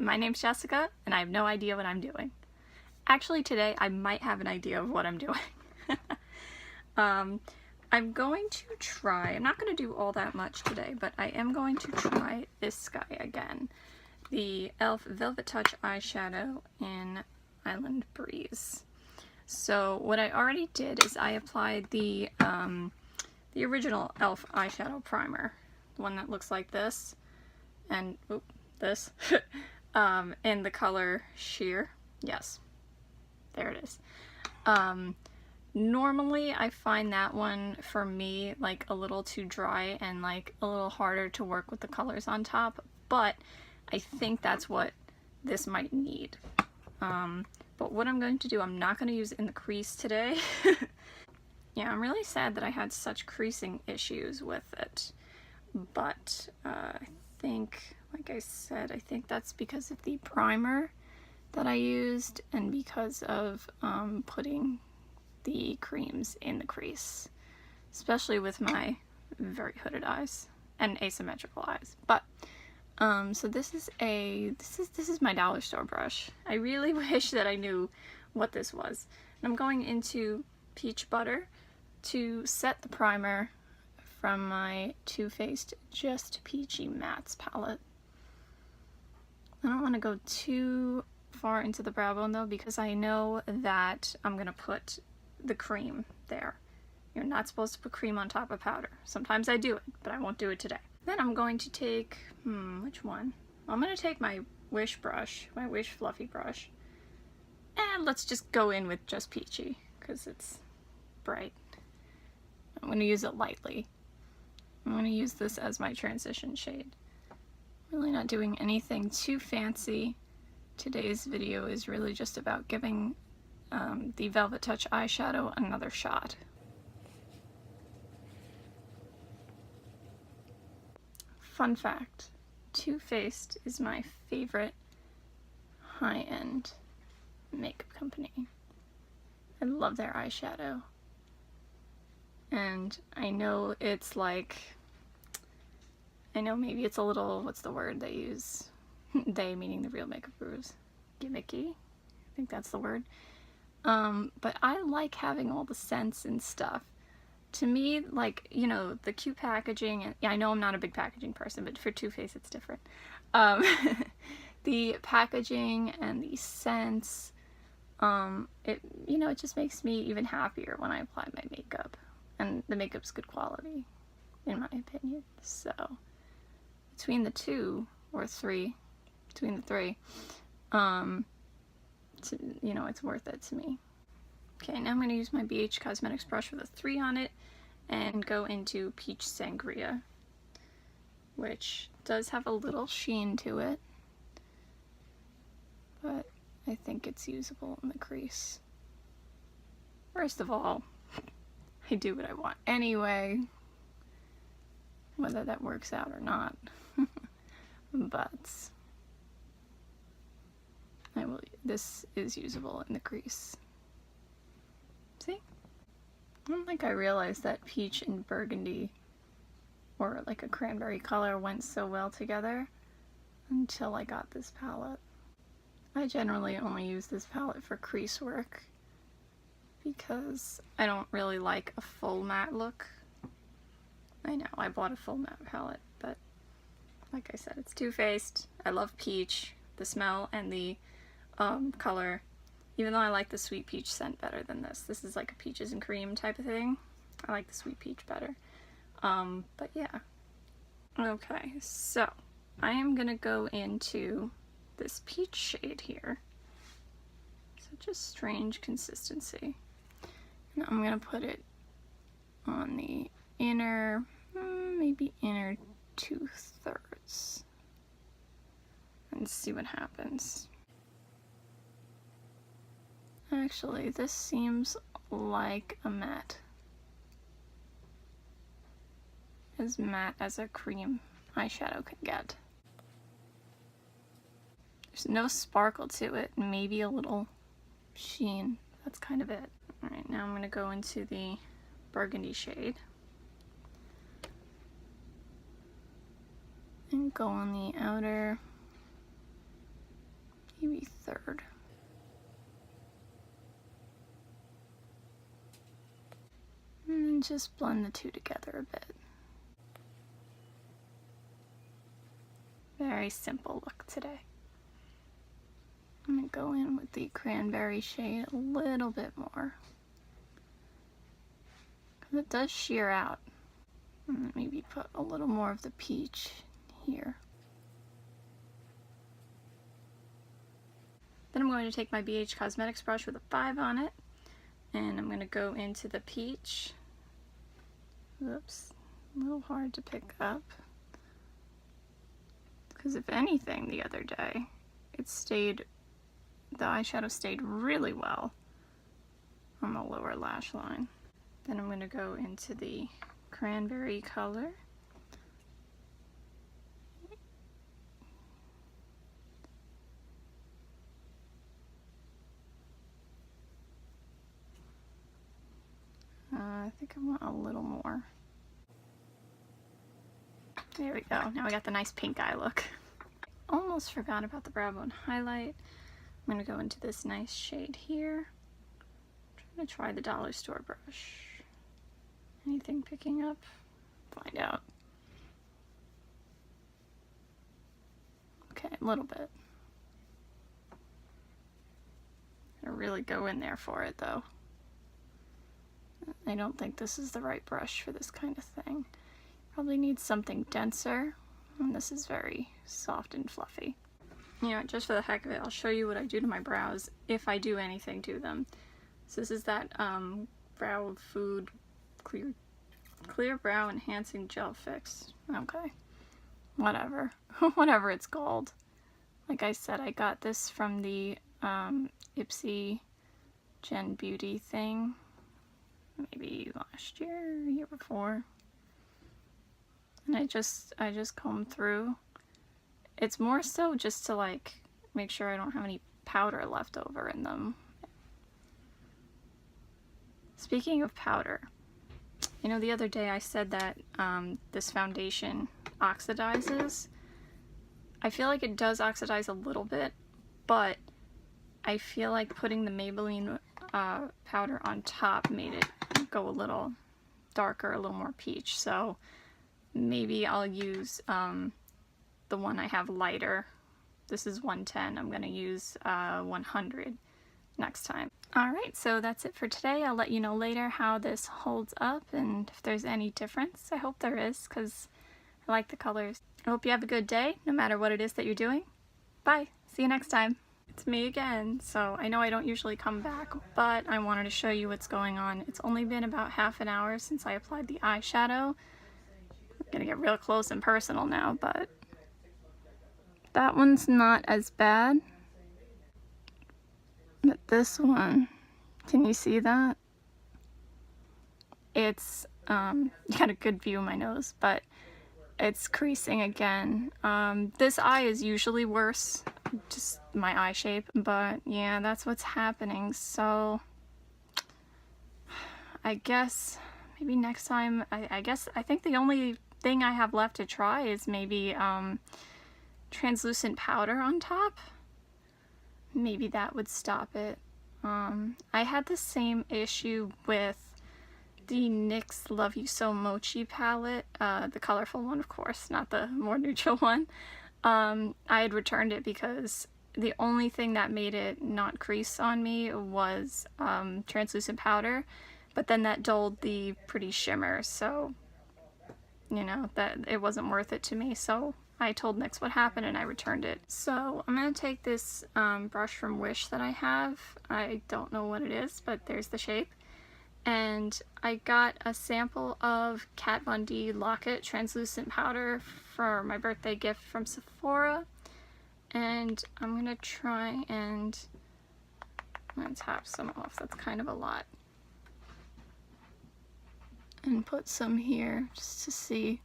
My name's Jessica, and I have no idea what I'm doing. Actually, today I might have an idea of what I'm doing. I'm going to try, I'm not going to do all that much today, but I am going to try this guy again. The e.l.f. Velvet Touch eyeshadow in Island Breeze. So what I already did is I applied the original e.l.f. eyeshadow primer, the one that looks like this, and this, in the color Sheer. Yes, there it is. Normally I find that one, for me, like a little too dry and like a little harder to work with the colors on top, but I think that's what this might need. But what I'm going to do, I'm not going to use it in the crease today. Yeah, I'm really sad that I had such creasing issues with it, but I think, like I said, I think that's because of the primer that I used and because of putting the creams in the crease, especially with my very hooded eyes and asymmetrical eyes. But so this is my dollar store brush. I really wish that I knew what this was. And I'm going into Peach Butter to set the primer from my Too Faced Just Peachy Mattes palette. I don't want to go too far into the brow bone though, because I know that I'm gonna put the cream there. You're not supposed to put cream on top of powder. Sometimes I do it, but I won't do it today. Then I'm going to take, which one? I'm going to take my Wish brush, my Wish fluffy brush, and let's just go in with Just Peachy, because it's bright. I'm going to use it lightly. I'm going to use this as my transition shade. Really not doing anything too fancy. Today's video is really just about giving the Velvet Touch eyeshadow another shot. Fun fact, Too Faced is my favorite high-end makeup company. I love their eyeshadow. And I know it's like, I know maybe it's a little, what's the word they use? They meaning the real makeup gurus. Gimmicky? I think that's the word. But I like having all the scents and stuff. To me, like, you know, the cute packaging, and yeah, I know I'm not a big packaging person, but for Too Faced it's different. The packaging and the scents, it, you know, it just makes me even happier when I apply my makeup. And the makeup's good quality, in my opinion. So, between the two, or three, between the three, you know, it's worth it to me. Okay, now I'm going to use my Beige Cosmetics brush with a 3 on it and go into Peach Sangria, which does have a little sheen to it, but I think it's usable in the crease. First of all, I do what I want anyway, whether that works out or not, but this is usable in the crease. See? I don't think I realized that peach and burgundy, or like a cranberry color, went so well together until I got this palette. I generally only use this palette for crease work because I don't really like a full matte look. I know, I bought a full matte palette, but like I said, it's Too Faced. I love peach, the smell and the color. Even though I like the sweet peach scent better than this. This is like a peaches and cream type of thing. I like the sweet peach better. But yeah. Okay, so I am gonna go into this peach shade here. Such a strange consistency. And I'm gonna put it on the inner, maybe inner 2/3. And see what happens. Actually, this seems like a matte. As matte as a cream eyeshadow can get. There's no sparkle to it, maybe a little sheen. That's kind of it. Alright, now I'm going to go into the burgundy shade. And go on the outer And just blend the two together a bit. Very simple look today. I'm going to go in with the cranberry shade a little bit more, because it does sheer out. And maybe put a little more of the peach here. Then I'm going to take my BH Cosmetics brush with a 5 on it, and I'm going to go into the peach. Oops, a little hard to pick up. Because if anything, the other day, the eyeshadow stayed really well on the lower lash line. Then I'm going to go into the cranberry color. I think I want a little more. There we go. Now we got the nice pink eye look. Almost forgot about the brow bone highlight. I'm going to go into this nice shade here. I'm trying to try the dollar store brush. Anything picking up? Find out. Okay, a little bit. Gotta really go in there for it though. I don't think this is the right brush for this kind of thing. Probably needs something denser, and this is very soft and fluffy. You know, just for the heck of it, I'll show you what I do to my brows if I do anything to them. So this is that Brow Food Clear Brow Enhancing Gel Fix. Okay, whatever. Whatever it's called. Like I said, I got this from the Ipsy Gen Beauty thing. Maybe last year, year before. And I just comb through. It's more so just to like make sure I don't have any powder left over in them. Speaking of powder, you know, the other day I said that this foundation oxidizes. I feel like it does oxidize a little bit, but I feel like putting the Maybelline powder on top made it go a little darker, a little more peach. So maybe I'll use the one I have lighter. This is 110. I'm going to use 100 next time. Alright, so that's it for today. I'll let you know later how this holds up and if there's any difference. I hope there is, because I like the colors. I hope you have a good day, no matter what it is that you're doing. Bye! See you next time! It's me again. So I know I don't usually come back, but I wanted to show you what's going on. It's only been about half an hour since I applied the eyeshadow. I'm gonna get real close and personal now, but that one's not as bad. But this one, can you see that? It's, you got a good view of my nose, but it's creasing again. This eye is usually worse, just my eye shape, but yeah, that's what's happening. So I guess maybe next time, I think the only thing I have left to try is maybe translucent powder on top. Maybe that would stop it. I had the same issue with the NYX Love You So Mochi palette, the colorful one, of course, not the more neutral one. I had returned it because the only thing that made it not crease on me was translucent powder, but then that dulled the pretty shimmer, so you know, that it wasn't worth it to me. So I told NYX what happened and I returned it. So I'm going to take this brush from Wish that I have. I don't know what it is, but there's the shape. And I got a sample of Kat Von D Lock-It translucent powder for my birthday gift from Sephora. And I'm going to try and I'm going to tap some off. That's kind of a lot. And put some here just to see.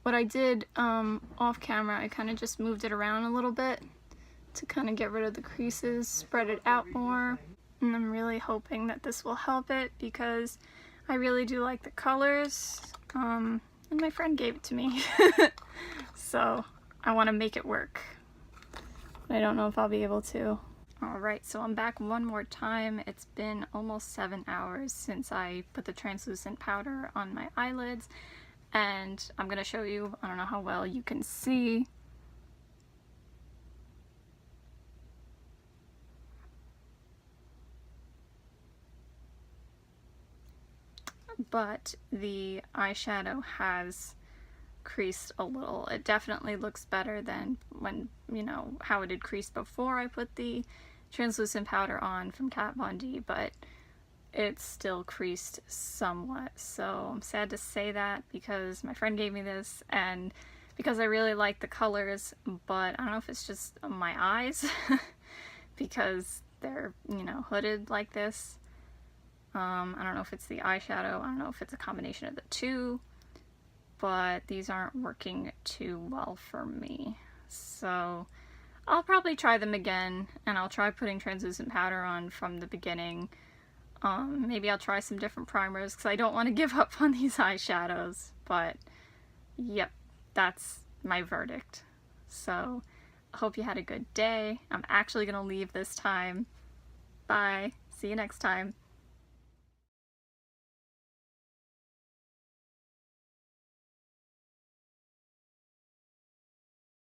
What I did off camera, I kind of just moved it around a little bit to kind of get rid of the creases, spread it out more, and I'm really hoping that this will help it because I really do like the colors, and my friend gave it to me, so I want to make it work, but I don't know if I'll be able to. Alright, so I'm back one more time. It's been almost 7 hours since I put the translucent powder on my eyelids, and I'm gonna show you, I don't know how well you can see, but the eyeshadow has creased a little. It definitely looks better than when, you know, how it had creased before I put the translucent powder on from Kat Von D, but it's still creased somewhat. So I'm sad to say that because my friend gave me this and because I really like the colors, but I don't know if it's just my eyes because they're, you know, hooded like this. I don't know if it's the eyeshadow, I don't know if it's a combination of the two, but these aren't working too well for me. So I'll probably try them again, and I'll try putting translucent powder on from the beginning. Maybe I'll try some different primers because I don't want to give up on these eyeshadows, but yep, that's my verdict. So I hope you had a good day. I'm actually going to leave this time. Bye. See you next time.